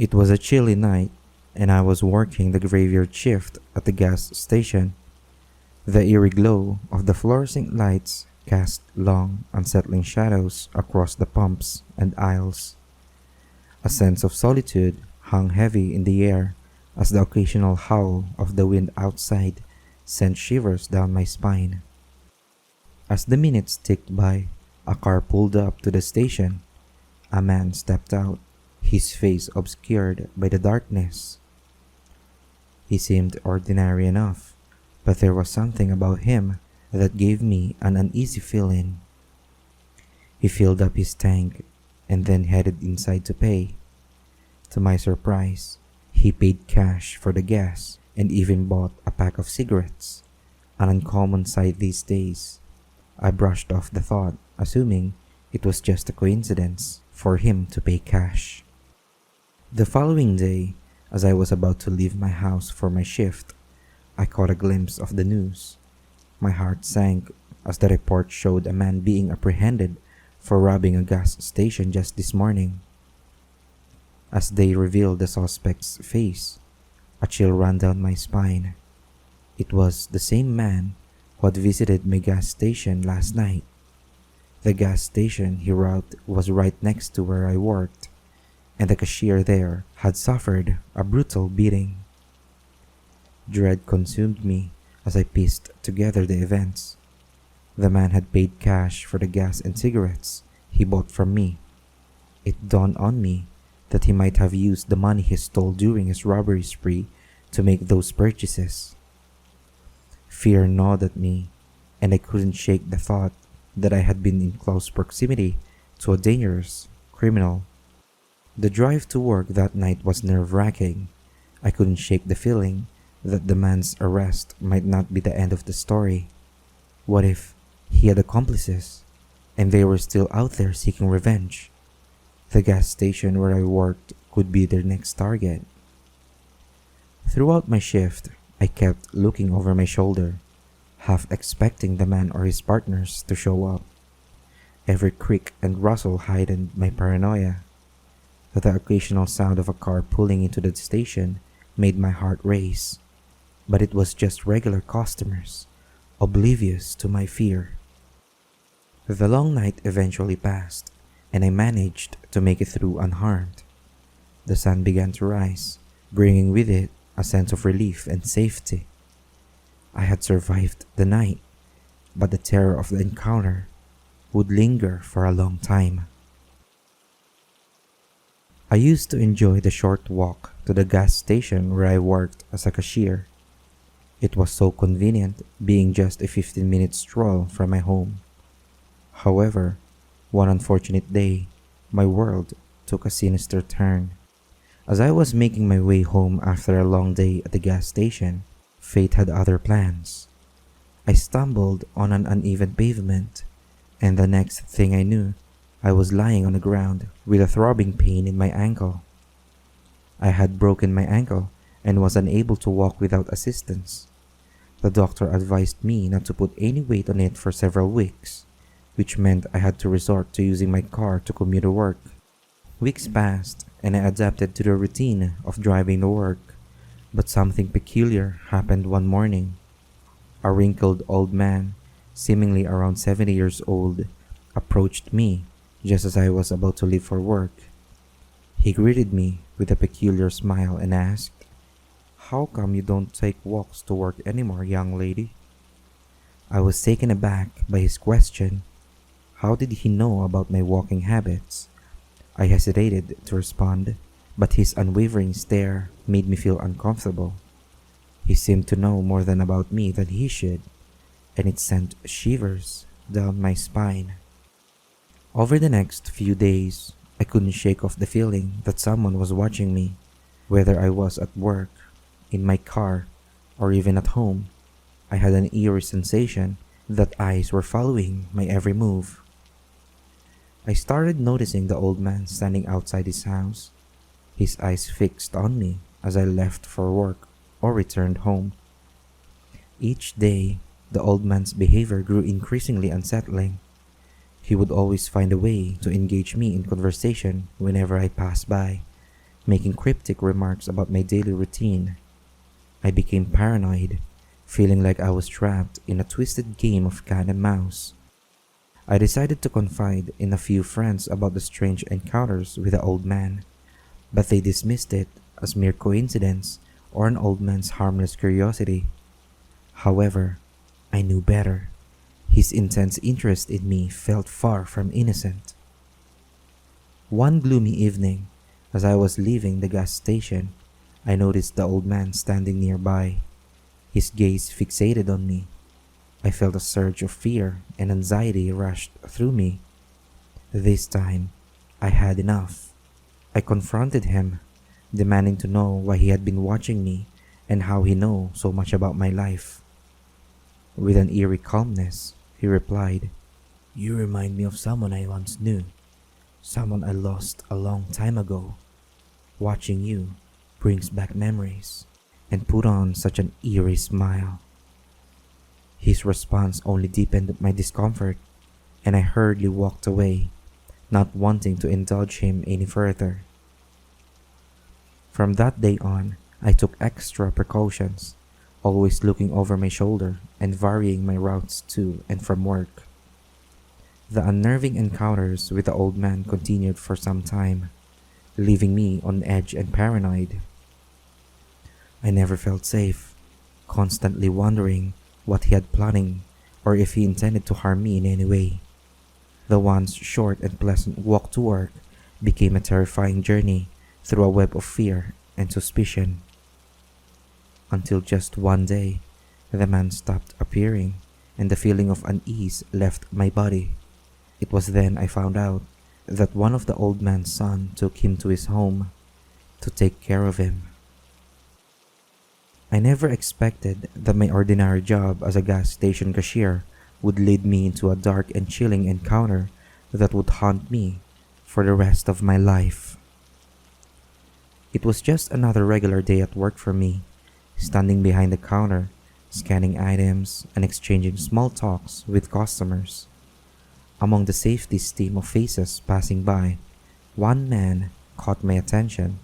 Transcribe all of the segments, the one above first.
It was a chilly night, and I was working the graveyard shift at the gas station. The eerie glow of the fluorescent lights cast long, unsettling shadows across the pumps and aisles. A sense of solitude hung heavy in the air as the occasional howl of the wind outside sent shivers down my spine. As the minutes ticked by, a car pulled up to the station. A man stepped out, his face obscured by the darkness. He seemed ordinary enough, but there was something about him that gave me an uneasy feeling. He filled up his tank and then headed inside to pay. To my surprise, he paid cash for the gas and even bought a pack of cigarettes, an uncommon sight these days. I brushed off the thought, assuming it was just a coincidence for him to pay cash. The following day, as I was about to leave my house for my shift, I caught a glimpse of the news. My heart sank as the report showed a man being apprehended for robbing a gas station just this morning. As they revealed the suspect's face, a chill ran down my spine. It was the same man who had visited my gas station last night. The gas station he robbed was right next to where I worked, and the cashier there had suffered a brutal beating. Dread consumed me as I pieced together the events. The man had paid cash for the gas and cigarettes he bought from me. It dawned on me that he might have used the money he stole during his robbery spree to make those purchases. Fear gnawed at me, and I couldn't shake the thought that I had been in close proximity to a dangerous criminal. The drive to work that night was nerve-wracking. I couldn't shake the feeling that the man's arrest might not be the end of the story. What if he had accomplices, and they were still out there seeking revenge? The gas station where I worked could be their next target. Throughout my shift, I kept looking over my shoulder, half expecting the man or his partners to show up. Every creak and rustle heightened my paranoia. The occasional sound of a car pulling into the station made my heart race, but it was just regular customers, oblivious to my fear. The long night eventually passed, and I managed to make it through unharmed. The sun began to rise, bringing with it a sense of relief and safety. I had survived the night, but the terror of the encounter would linger for a long time. I used to enjoy the short walk to the gas station where I worked as a cashier. It was so convenient, being just a 15-minute stroll from my home. However, one unfortunate day, my world took a sinister turn. As I was making my way home after a long day at the gas station, fate had other plans. I stumbled on an uneven pavement, and the next thing I knew, I was lying on the ground with a throbbing pain in my ankle. I had broken my ankle and was unable to walk without assistance. The doctor advised me not to put any weight on it for several weeks, which meant I had to resort to using my car to commute to work. Weeks passed, and I adapted to the routine of driving to work, but something peculiar happened one morning. A wrinkled old man, seemingly around 70 years old, approached me just as I was about to leave for work. He greeted me with a peculiar smile and asked, "How come you don't take walks to work anymore, young lady?" I was taken aback by his question. How did he know about my walking habits? I hesitated to respond, but his unwavering stare made me feel uncomfortable. He seemed to know more than about me than he should, and it sent shivers down my spine. Over the next few days, I couldn't shake off the feeling that someone was watching me, whether I was at work, in my car, or even at home. I had an eerie sensation that eyes were following my every move. I started noticing the old man standing outside his house, his eyes fixed on me as I left for work or returned home. Each day, the old man's behavior grew increasingly unsettling. He would always find a way to engage me in conversation whenever I passed by, making cryptic remarks about my daily routine. I became paranoid, feeling like I was trapped in a twisted game of cat and mouse. I decided to confide in a few friends about the strange encounters with the old man, but they dismissed it as mere coincidence or an old man's harmless curiosity. However, I knew better. His intense interest in me felt far from innocent. One gloomy evening, as I was leaving the gas station, I noticed the old man standing nearby. His gaze fixated on me. I felt a surge of fear and anxiety rushed through me. This time, I had enough. I confronted him, demanding to know why he had been watching me and how he knew so much about my life. With an eerie calmness, he replied, "You remind me of someone I once knew, someone I lost a long time ago. Watching you brings back memories," and put on such an eerie smile. His response only deepened my discomfort, and I hurriedly walked away, not wanting to indulge him any further. From that day on, I took extra precautions, always looking over my shoulder and varying my routes to and from work. The unnerving encounters with the old man continued for some time, leaving me on edge and paranoid. I never felt safe, constantly wondering what he had planning or if he intended to harm me in any way. The once short and pleasant walk to work became a terrifying journey through a web of fear and suspicion. Until just one day, the man stopped appearing and the feeling of unease left my body. It was then I found out that one of the old man's son took him to his home to take care of him. I never expected that my ordinary job as a gas station cashier would lead me into a dark and chilling encounter that would haunt me for the rest of my life. It was just another regular day at work for me, standing behind the counter, scanning items and exchanging small talks with customers. Among the safety stream of faces passing by, one man caught my attention.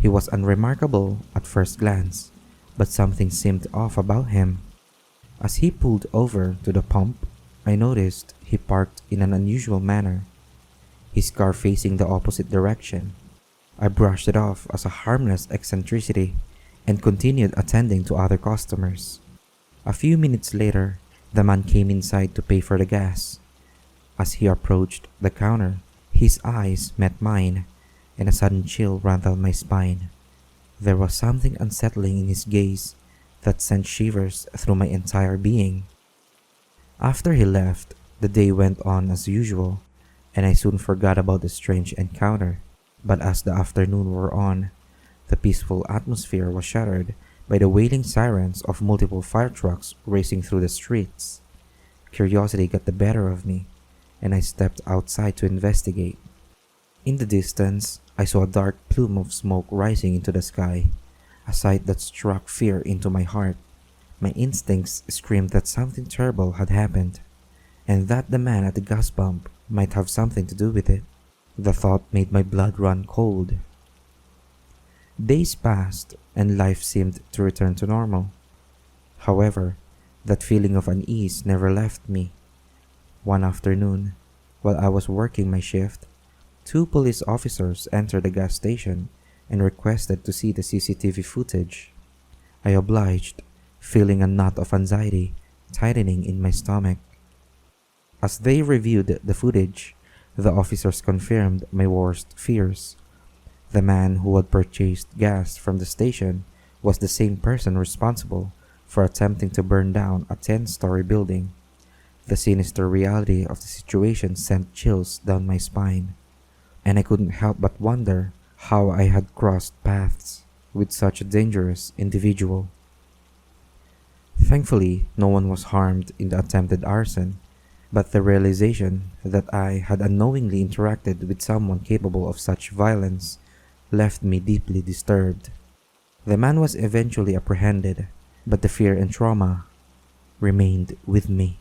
He was unremarkable at first glance, but something seemed off about him. As he pulled over to the pump, I noticed he parked in an unusual manner, his car facing the opposite direction. I brushed it off as a harmless eccentricity and continued attending to other customers. A few minutes later, the man came inside to pay for the gas. As he approached the counter, his eyes met mine, and a sudden chill ran down my spine. There was something unsettling in his gaze that sent shivers through my entire being. After he left, the day went on as usual, and I soon forgot about the strange encounter. But as the afternoon wore on, the peaceful atmosphere was shattered by the wailing sirens of multiple fire trucks racing through the streets. Curiosity got the better of me, and I stepped outside to investigate. In the distance, I saw a dark plume of smoke rising into the sky, a sight that struck fear into my heart. My instincts screamed that something terrible had happened, and that the man at the gas pump might have something to do with it. The thought made my blood run cold. Days passed, and life seemed to return to normal. However, that feeling of unease never left me. One afternoon, while I was working my shift, 2 police officers entered the gas station and requested to see the CCTV footage. I obliged, feeling a knot of anxiety tightening in my stomach. As they reviewed the footage, the officers confirmed my worst fears. The man who had purchased gas from the station was the same person responsible for attempting to burn down a 10-story building. The sinister reality of the situation sent chills down my spine, and I couldn't help but wonder how I had crossed paths with such a dangerous individual. Thankfully, no one was harmed in the attempted arson, but the realization that I had unknowingly interacted with someone capable of such violence left me deeply disturbed. The man was eventually apprehended, but the fear and trauma remained with me.